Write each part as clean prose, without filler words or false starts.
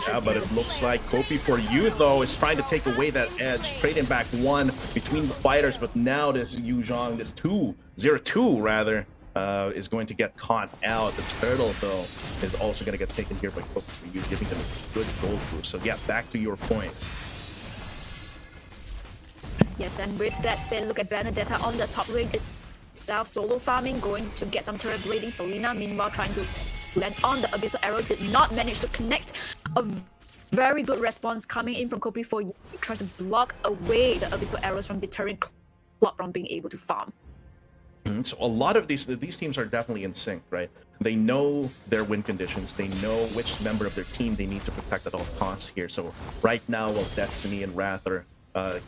Yeah, but it looks like Kopi for you though is trying to take away that edge, trading back one between the fighters, but now this Yu Zhang, this 0-2 rather, is going to get caught out. The turtle though is also going to get taken here by Kopi for you, giving them a good gold boost. So yeah, back to your point. Yes, and with that said, look at Benedetta on the top lane itself, solo farming, going to get some turret blading. Selena, meanwhile, trying to land on the Abyssal Arrow, did not manage to connect. A very good response coming in from Kopi for you, trying to block away the Abyssal Arrows from deterring Cloud from being able to farm. So a lot of these teams are definitely in sync, right? They know their win conditions. They know which member of their team they need to protect at all costs here. So right now, while Destiny and Wrath are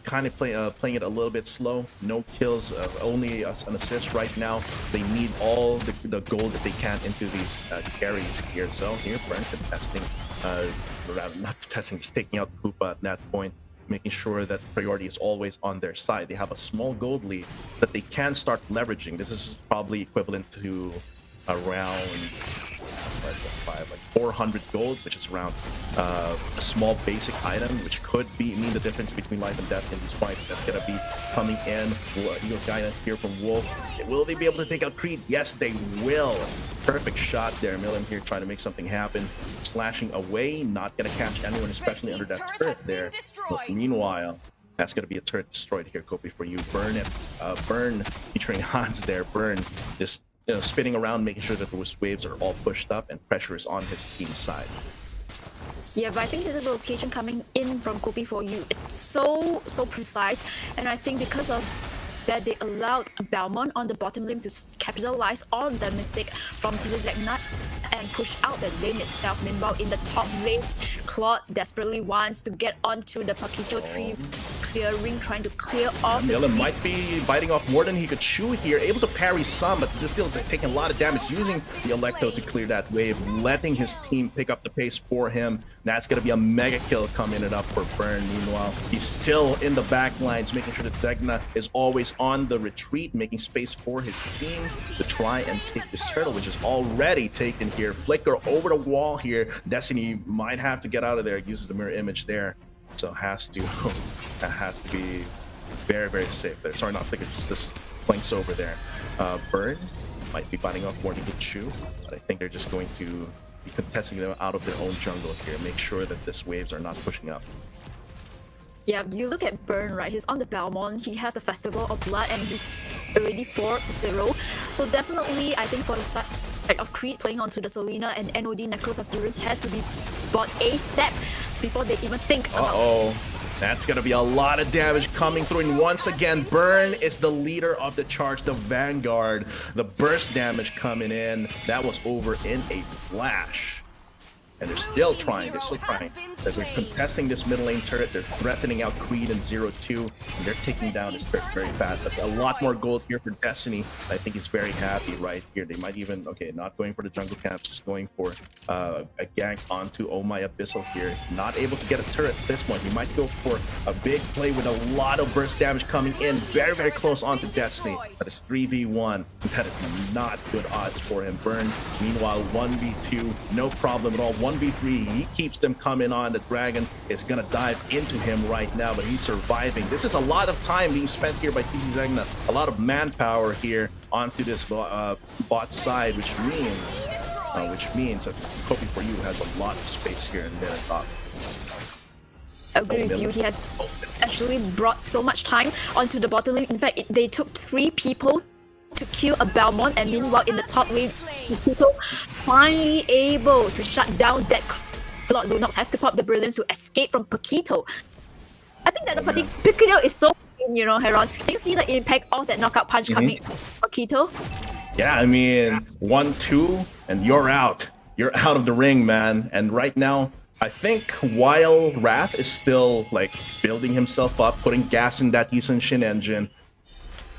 kind of playing it a little bit slow, no kills, only an assist right now. They need all the gold that they can into these carries here. So here, Burn contesting, rather not contesting, just taking out Koopa at that point, making sure that priority is always on their side. They have a small gold lead that they can start leveraging. This is probably equivalent to around like 400 gold, which is around a small basic item, which could mean the difference between life and death in these fights. That's gonna be coming in. Your guy here from Wolf. Will they be able to take out Creed? Yes, they will. Perfect shot there. Milim here trying to make something happen, slashing away, not gonna catch anyone, especially under that turret there. But meanwhile, that's gonna be a turret destroyed here. Kopi for you. Burn it. Burn featuring Hans there. Burn just spinning around, making sure that those waves are all pushed up and pressure is on his team's side. Yeah, but I think the rotation coming in from Kopi for you, it's so precise, and I think because of that they allowed Belmont on the bottom lane to capitalize on the mistake from Zegna and push out the lane itself. Meanwhile, in the top lane, Claude desperately wants to get onto the Paquito tree, clearing, trying to clear off. Milim might be biting off more than he could chew here, able to parry some, but just still taking a lot of damage, using the Electo to clear that wave, letting his team pick up the pace for him. That's going to be a mega kill coming it up for Burn. Meanwhile, he's still in the back lines, making sure that Zegna is always on the retreat, making space for his team to try and take this turtle, which is already taken here. Flicker over the wall here. Destiny might have to get out of there. Uses the mirror image there, so has to be very safe there. Sorry, not Flicker, just flanks over there. Burn might be biting off more than he can chew, but I think they're just going to be contesting them out of their own jungle here. Make sure that these waves are not pushing up. Yeah, you look at Burn, right? He's on the Belmont. He has the Festival of Blood, and he's already 4-0. So definitely, I think for the side of Creed playing onto the Selena and NOD Necklace of Durance has to be bought ASAP before they even think about. That's going to be a lot of damage coming through. And once again, Burn is the leader of the charge, the vanguard. The burst damage coming in. That was over in a flash. And they're still trying. They're contesting this middle lane turret. They're threatening out Creed and 0-2. And they're taking down this turret very fast. That's a lot more gold here for Destiny. I think he's very happy right here. They might even, okay, not going for the jungle camp, just going for a gank onto Oh My Abyssal here. Not able to get a turret at this point. He might go for a big play with a lot of burst damage coming in. Very close onto Destiny. That is 3v1. That is not good odds for him. Burn, meanwhile, 1v2. No problem at all. 1v3, he keeps them coming on. The dragon is gonna dive into him right now, but he's surviving. This is a lot of time being spent here by TC Zegna, a lot of manpower here onto this bot side, which means that Kopi for you has a lot of space here in the top. Agree with you. He has actually brought so much time onto the bottom lane. In fact, they took 3 people to kill a Belmont, and meanwhile in the top lane, Paquito finally able to shut down that Claude. Do not have to pop the brilliance to escape from Paquito. I think that the Paquito is so, Heron. Do you see the impact of that knockout punch coming from Paquito? Yeah, I mean, 1-2 and you're out. You're out of the ring, man. And right now, I think while Wrath is still like building himself up, putting gas in that Seson Shin engine,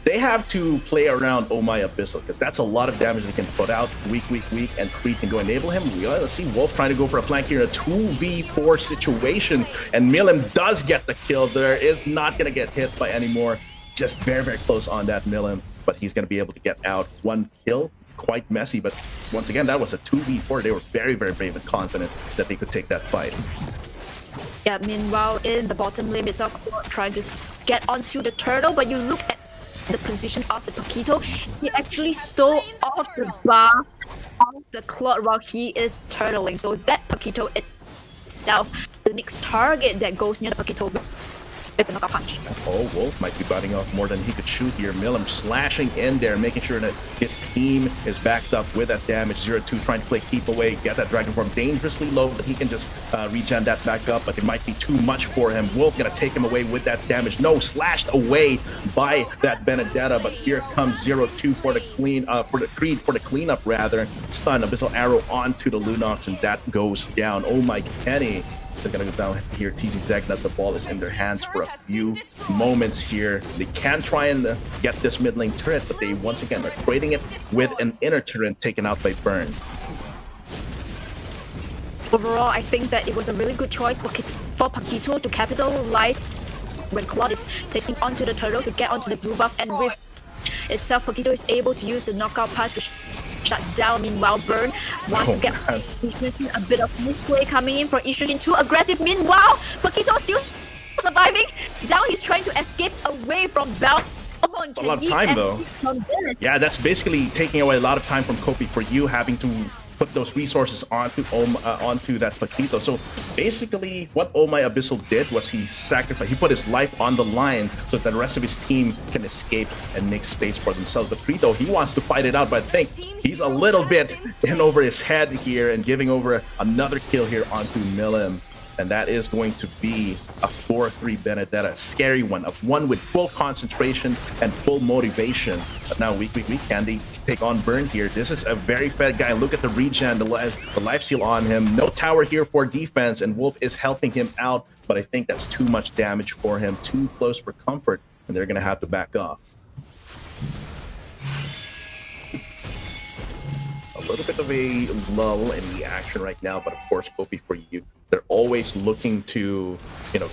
they have to play around Oh My Abyssal, because that's a lot of damage they can put out weak, and Creed can go enable him. Let's see Wolf trying to go for a flank here in a 2v4 situation, and Milim does get the kill there. Is not going to get hit by any more. Just very close on that Milim, but he's going to be able to get out 1 kill quite messy. But once again, that was a 2v4. They were very, very brave and confident that they could take that fight. Yeah, meanwhile, in the bottom lane itself, trying to get onto the turtle, but you look at the position of the Paquito, he actually stole off the bar of the Claude while he is turtling. So that Paquito itself, the next target that goes near the Paquito with the knockout punch. Oh, Wolf might be biting off more than he could shoot here. Milim slashing in there, making sure that his team is backed up with that damage. 0-2 trying to play keep away, get that Dragon Form dangerously low, but he can just regen that back up, but it might be too much for him. Wolf gonna take him away with that damage. No, slashed away by that Benedetta, but here comes 0-2 for the Creed for the cleanup rather. Stun, Abyssal Arrow onto the Lunox, and that goes down. Oh my Kenny. They're gonna go down here. TZ Zegna, the ball is in their hands for a few moments here. They can try and get this mid lane turret, but they once again are trading it with an inner turret taken out by Burn. Overall, I think that it was a really good choice for Paquito to capitalize when Claude is taking onto the turtle to get onto the blue buff, and with itself, Paquito is able to use the knockout punch to shut down. Meanwhile, Burn wants to get Ishrajin, a bit of misplay coming in from Ishrajin, too aggressive. Meanwhile, Paquito still surviving. Down, he's trying to escape away from Bell. A lot of time though. Yeah, that's basically taking away a lot of time from Kopi for you having to put those resources onto that Paquito. So basically what Oh My Abyssal did was he sacrificed, he put his life on the line so that the rest of his team can escape and make space for themselves. But Creed, though, he wants to fight it out, but I think he's a little bit in over his head here and giving over another kill here onto Milim. And that is going to be a 4-3 Benedetta, a scary one, of one with full concentration and full motivation. But now week, can they take on Burn here? This is a very fed guy. Look at the regen, the life steal on him. No tower here for defense, and Wolf is helping him out, but I think that's too much damage for him, too close for comfort, and they're going to have to back off. A little bit of a lull in the action right now, but of course, Kopi for you, they're always looking to,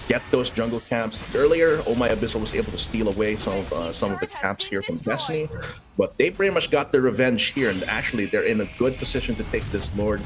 get those jungle camps. Earlier, Oh My Abyssal was able to steal away some of the camps here from Destiny, but they pretty much got their revenge here, and actually they're in a good position to take this Lord.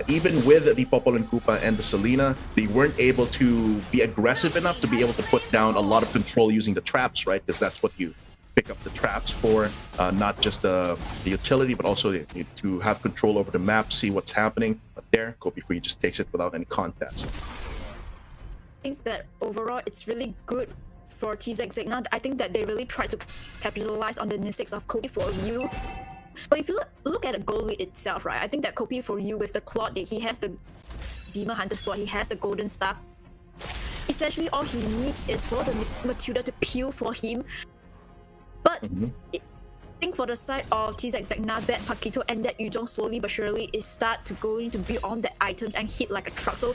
Even with the Popol and Koopa and the Selena, they weren't able to be aggressive enough to be able to put down a lot of control using the traps, right? Because that's what you pick up the traps for, not just the utility, but also to have control over the map, see what's happening. But there, Kopi Free just takes it without any contest. I think that overall it's really good for TZ Zegna. I think that they really tried to capitalize on the mistakes of Kopi for you. But if you look at the goal lead itself, right, I think that Kopi for you with the Claude, he has the Demon Hunter Sword, he has the Golden Staff. Essentially, all he needs is for the Matilda to peel for him. But I think for the side of TZ Zegna, that Paquito and that Yuzhong slowly but surely is going to be on the items and hit like a truck. So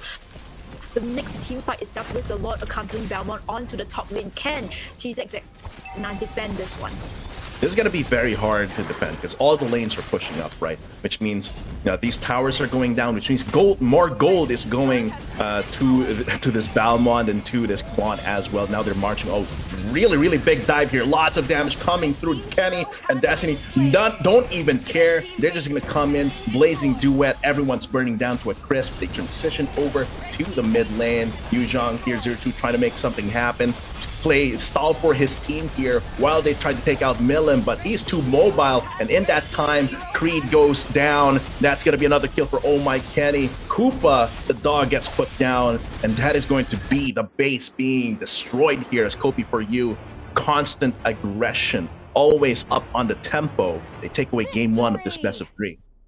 the next team fight itself with the Lord accompanying Belmont onto the top lane, can TZ Zegna defend this one? This is going to be very hard to defend because all the lanes are pushing up, right? Which means these towers are going down, which means more gold is going to this Balmond and to this Quan as well. Now they're marching. Oh, really big dive here. Lots of damage coming through. Kenny and Destiny don't even care. They're just going to come in, blazing duet. Everyone's burning down to a crisp. They transition over to the mid lane. Yuzhong here, 0-2, trying to make something happen. Stall for his team here while they try to take out Milim, but he's too mobile, and in that time Creed goes down. That's going to be another kill for Oh My Kenny. Koopa, the dog, gets put down, and that is going to be the base being destroyed here as Kopi for you. Constant aggression, always up on the tempo. They take away game one of this best of 3.